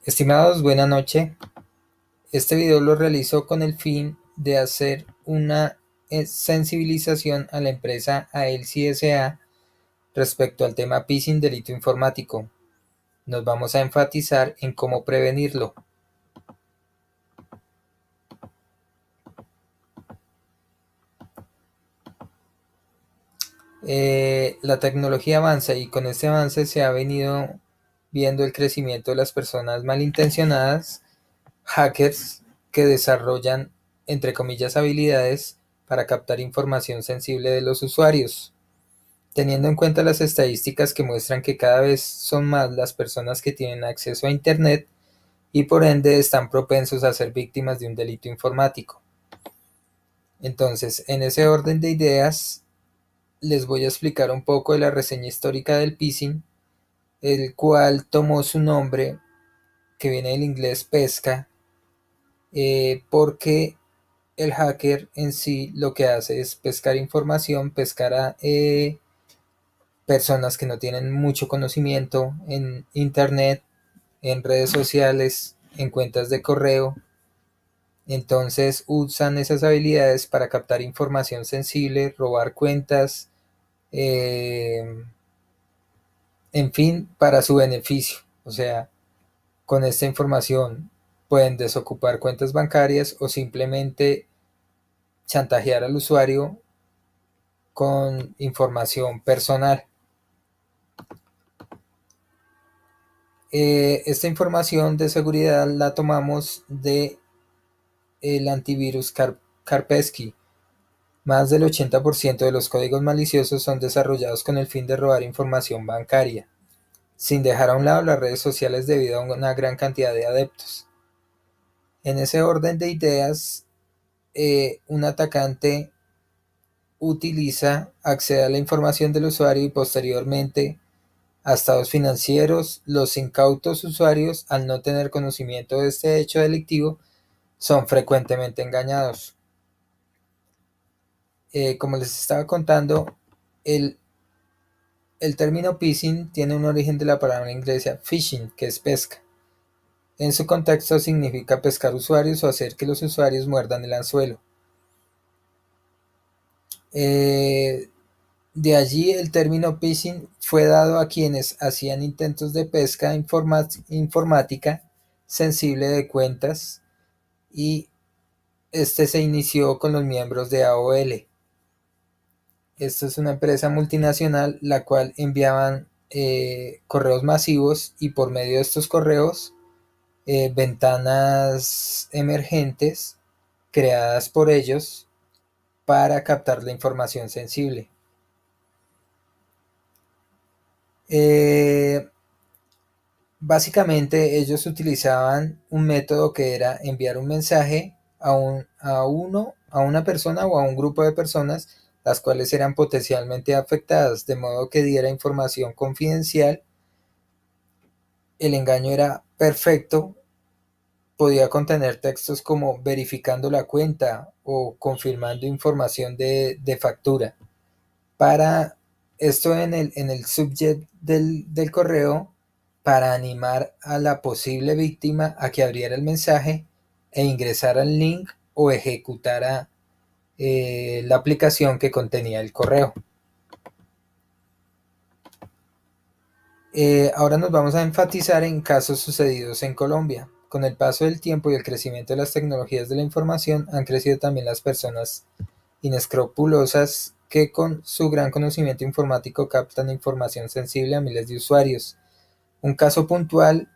Estimados, buena noche. Este video lo realizo con el fin de hacer una sensibilización a la empresa AELSI S.A. respecto al tema phishing, delito informático. Nos vamos a enfatizar en cómo prevenirlo. La tecnología avanza y con este avance se ha venido viendo el crecimiento de las personas malintencionadas, hackers que desarrollan, entre comillas, habilidades para captar información sensible de los usuarios. Teniendo en cuenta las estadísticas que muestran que cada vez son más las personas que tienen acceso a Internet y por ende están propensos a ser víctimas de un delito informático. Entonces, en ese orden de ideas, les voy a explicar un poco de la reseña histórica del phishing, el cual tomó su nombre, que viene del inglés pesca, porque el hacker en sí lo que hace es pescar información, pescar a personas que no tienen mucho conocimiento en Internet, en redes sociales, en cuentas de correo. Entonces usan esas habilidades para captar información sensible, robar cuentas, eh, en fin, para su beneficio. O sea, con esta información pueden desocupar cuentas bancarias o simplemente chantajear al usuario con información personal. Esta información de seguridad la tomamos de el antivirus Kaspersky. Más del 80% de los códigos maliciosos son desarrollados con el fin de robar información bancaria, sin dejar a un lado las redes sociales debido a una gran cantidad de adeptos. En ese orden de ideas, un atacante accede a la información del usuario y posteriormente a estados financieros. Los incautos usuarios, al no tener conocimiento de este hecho delictivo, son frecuentemente engañados. Como les estaba contando, el, el término phishing tiene un origen de la palabra inglesa fishing, que es pesca. En su contexto significa pescar usuarios o hacer que los usuarios muerdan el anzuelo. Eh, de allí el término phishing fue dado a quienes hacían intentos de pesca informática sensible de cuentas, y este se inició con los miembros de AOL. Esta es una empresa multinacional la cual enviaban correos masivos, y por medio de estos correos, ventanas emergentes creadas por ellos para captar la información sensible. Eh, Básicamente ellos utilizaban un método que era enviar un mensaje a una persona o a un grupo de personas, las cuales eran potencialmente afectadas, de modo que diera información confidencial. El engaño era perfecto, podía contener textos como verificando la cuenta o confirmando información de factura. Para esto en el subject del correo, para animar a la posible víctima a que abriera el mensaje e ingresara el link o ejecutara la aplicación que contenía el correo. Ahora nos vamos a enfatizar en casos sucedidos en Colombia. Con el paso del tiempo y el crecimiento de las tecnologías de la información, han crecido también las personas inescrupulosas que con su gran conocimiento informático captan información sensible a miles de usuarios. Un caso puntual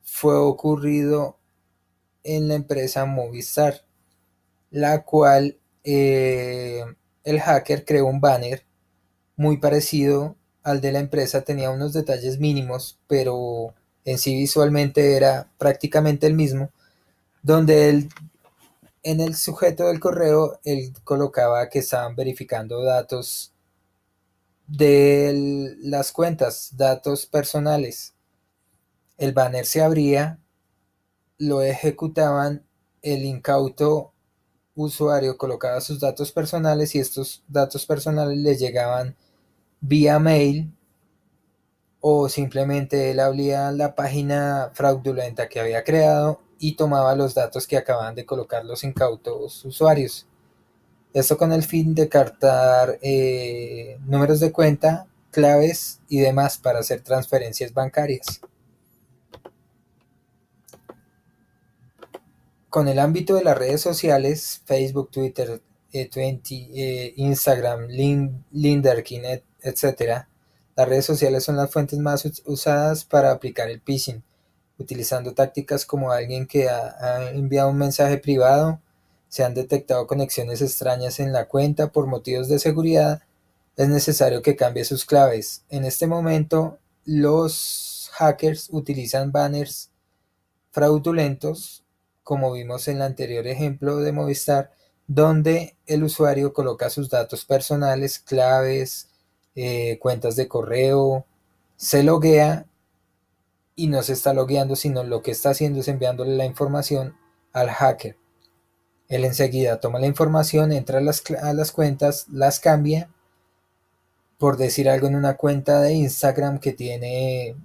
fue ocurrido en la empresa Movistar, la cual el hacker creó un banner muy parecido al de la empresa, tenía unos detalles mínimos, pero en sí visualmente era prácticamente el mismo, donde él, en el sujeto del correo, él colocaba que estaban verificando datos de las cuentas, datos personales. El banner se abría, lo ejecutaban, el incauto usuario colocaba sus datos personales y estos datos personales le llegaban vía mail o simplemente él abría la página fraudulenta que había creado y tomaba los datos que acababan de colocar los incautos usuarios. Esto con el fin de captar números de cuenta, claves y demás para hacer transferencias bancarias. Con el ámbito de las redes sociales, Facebook, Twitter, Instagram, LinkedIn, etc., las redes sociales son las fuentes más usadas para aplicar el phishing, utilizando tácticas como alguien que ha enviado un mensaje privado, se han detectado conexiones extrañas en la cuenta por motivos de seguridad, es necesario que cambie sus claves. En este momento, los hackers utilizan banners fraudulentos, como vimos en el anterior ejemplo de Movistar, donde el usuario coloca sus datos personales, claves, cuentas de correo, se loguea y no se está logueando, sino lo que está haciendo es enviándole la información al hacker. Él enseguida toma la información, entra a las cuentas, las cambia, por decir algo, en una cuenta de Instagram que tiene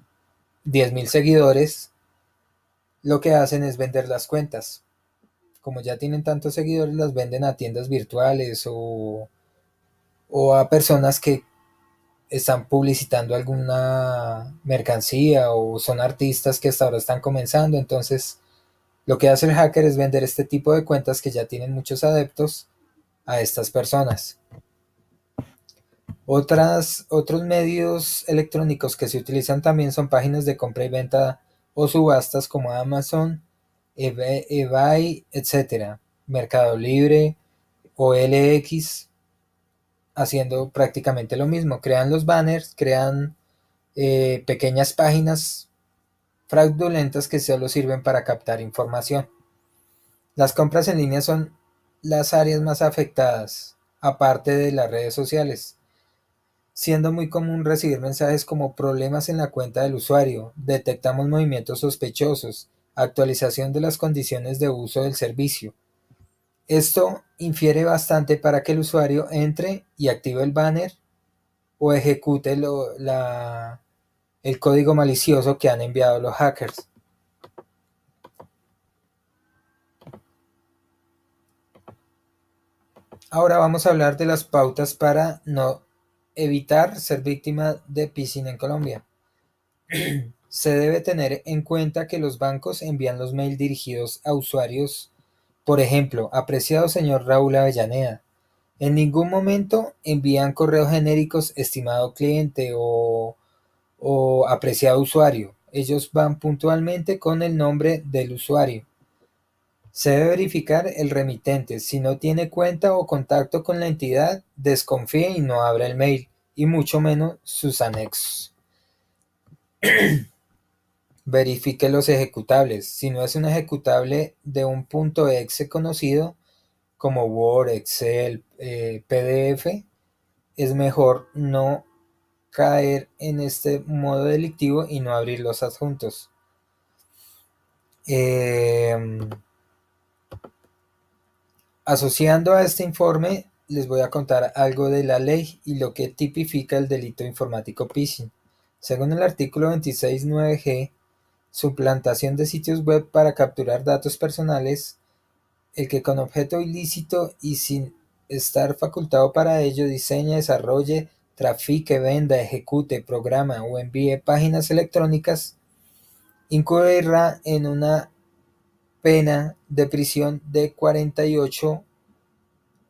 10.000 seguidores, lo que hacen es vender las cuentas. Como ya tienen tantos seguidores, las venden a tiendas virtuales o a personas que están publicitando alguna mercancía o son artistas que hasta ahora están comenzando. Entonces, lo que hace el hacker es vender este tipo de cuentas que ya tienen muchos adeptos a estas personas. Otros medios electrónicos que se utilizan también son páginas de compra y venta o subastas como Amazon, eBay, etc. Mercado Libre o LX, haciendo prácticamente lo mismo. Crean los banners, crean pequeñas páginas fraudulentas que solo sirven para captar información. Las compras en línea son las áreas más afectadas, aparte de las redes sociales, siendo muy común recibir mensajes como problemas en la cuenta del usuario, detectamos movimientos sospechosos, actualización de las condiciones de uso del servicio. Esto infiere bastante para que el usuario entre y active el banner o ejecute el código malicioso que han enviado los hackers. Ahora vamos a hablar de las pautas para no evitar ser víctima de phishing en Colombia. Se debe tener en cuenta que los bancos envían los mails dirigidos a usuarios, por ejemplo, apreciado señor Raúl Avellaneda. En ningún momento envían correos genéricos estimado cliente o apreciado usuario. Ellos van puntualmente con el nombre del usuario. Se debe verificar el remitente. Si no tiene cuenta o contacto con la entidad, desconfíe y no abra el mail, y mucho menos sus anexos. Verifique los ejecutables. Si no es un ejecutable de un .exe conocido, como Word, Excel, PDF, es mejor no caer en este modo delictivo y no abrir los adjuntos. Asociando a este informe, les voy a contar algo de la ley y lo que tipifica el delito informático phishing. Según el artículo 26.9g, suplantación de sitios web para capturar datos personales, el que con objeto ilícito y sin estar facultado para ello diseñe, desarrolle, trafique, venda, ejecute, programa o envíe páginas electrónicas, incurrirá en una pena de prisión de 48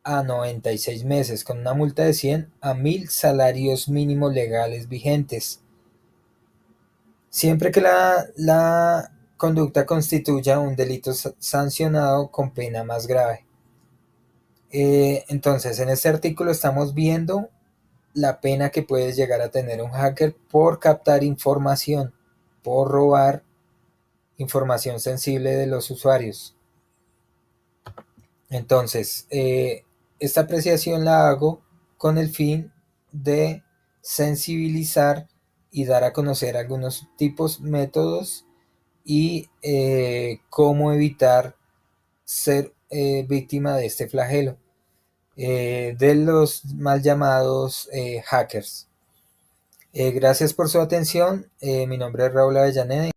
a 96 meses, con una multa de 100 a 1000 salarios mínimos legales vigentes, siempre que la conducta constituya un delito sancionado con pena más grave. Entonces, en este artículo estamos viendo la pena que puede llegar a tener un hacker por captar información, por robar información sensible de los usuarios. Entonces, esta apreciación la hago con el fin de sensibilizar y dar a conocer algunos tipos, métodos y cómo evitar ser víctima de este flagelo, de los mal llamados hackers. Gracias por su atención. Mi nombre es Raúl Avellaneda.